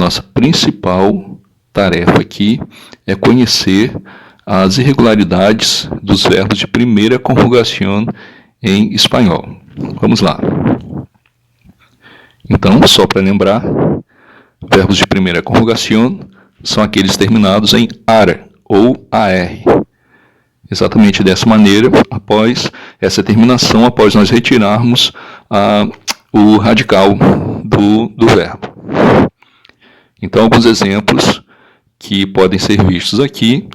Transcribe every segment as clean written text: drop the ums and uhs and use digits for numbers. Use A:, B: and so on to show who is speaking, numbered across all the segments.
A: nossa principal tarefa aqui é conhecer as irregularidades dos verbos de primeira conjugação em espanhol. Vamos lá. Então, só para lembrar, verbos de primeira conjugação são aqueles terminados em AR ou AR. Exatamente dessa maneira, após essa terminação, após nós retirarmos o radical do verbo. Então, alguns exemplos que podem ser vistos aqui: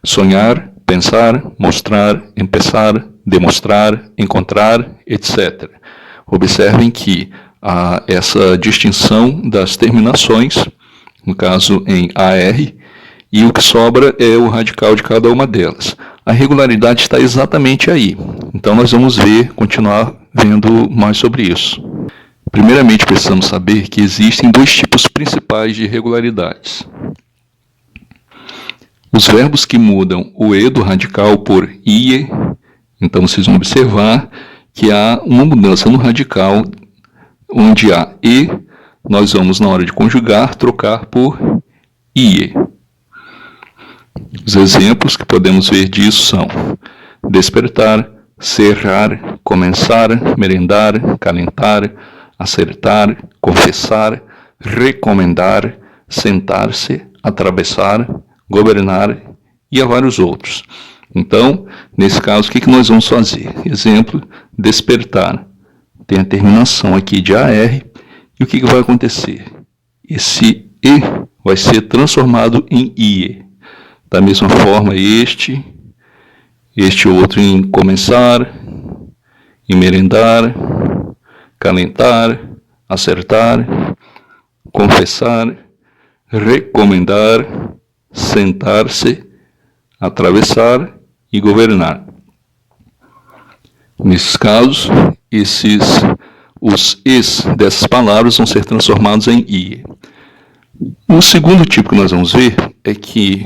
A: sonhar, pensar, mostrar, empezar, demonstrar, encontrar, etc. Observem que essa distinção das terminações, no caso em AR, e o que sobra é o radical de cada uma delas. A regularidade está exatamente aí. Então nós vamos continuar vendo mais sobre isso. Primeiramente, precisamos saber que existem dois tipos principais de irregularidades. Os verbos que mudam o E do radical por IE, então vocês vão observar que há uma mudança no radical, onde há E, nós vamos, na hora de conjugar, trocar por IE. Os exemplos que podemos ver disso são despertar, cerrar, começar, merendar, calentar, acertar, confessar, recomendar, sentar-se, atravessar, governar e há vários outros. Então, nesse caso, o que nós vamos fazer? Exemplo, despertar. Tem a terminação aqui de AR e o que vai acontecer? Esse E vai ser transformado em IE. Da mesma forma, este outro em começar, em merendar, calentar, acertar, confessar, recomendar, sentar-se, atravessar e governar. Nesses casos, os Es dessas palavras vão ser transformados em IE. O segundo tipo que nós vamos ver é que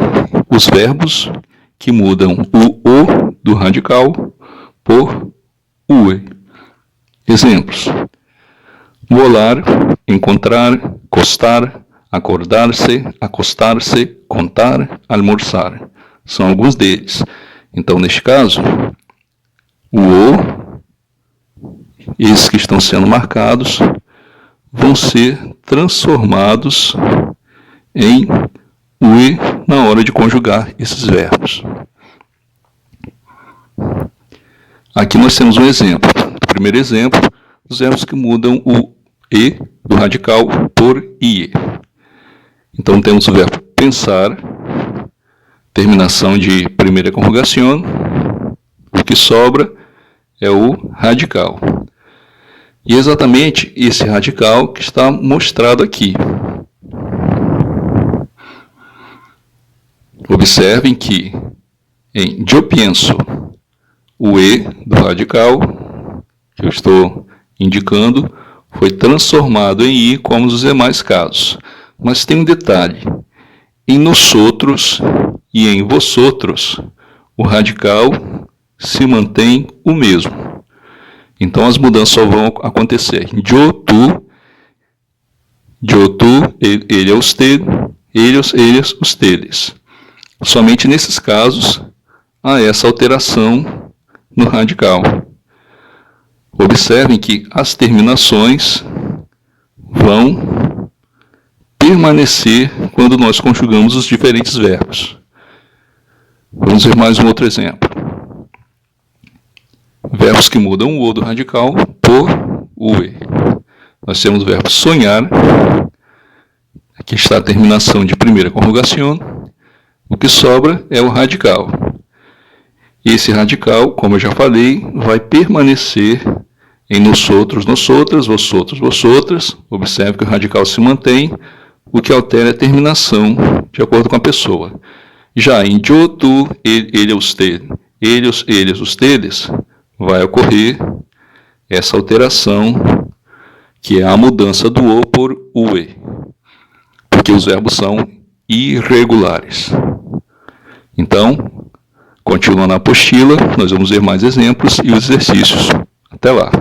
A: os verbos que mudam o do radical por UE. Exemplos: volar, encontrar, costar, acordar-se, acostar-se, contar, almoçar. São alguns deles. Então, neste caso, esses que estão sendo marcados, vão ser transformados em UE na hora de conjugar esses verbos. Aqui nós temos um exemplo. O primeiro exemplo, os verbos que mudam o E do radical por IE. Então temos o verbo pensar, terminação de primeira conjugação, o que sobra é o radical. E exatamente esse radical que está mostrado aqui. Observem que em eu pienso, o E do radical, que eu estou indicando, foi transformado em I como nos demais casos. Mas tem um detalhe: em nosotros e em vosotros, o radical se mantém o mesmo. Então as mudanças só vão acontecer em eu, tu, ele, usted, ellos, eles, ustedes. Somente nesses casos há essa alteração no radical. Observem que as terminações vão permanecer quando nós conjugamos os diferentes verbos. Vamos ver mais um outro exemplo. Verbos que mudam o do radical por UE. Nós temos o verbo sonhar. Aqui está a terminação de primeira conjugação. O que sobra é o radical. Esse radical, como eu já falei, vai permanecer em nosotros, nosotras, vosotros, vosotras. Observe que o radical se mantém, o que altera é a terminação de acordo com a pessoa. Já em eu, tu, ele, usted, ellos, eles, ustedes, vai ocorrer essa alteração, que é a mudança do O por UE, porque os verbos são irregulares. Então, continuando a apostila, nós vamos ver mais exemplos e os exercícios. Até lá!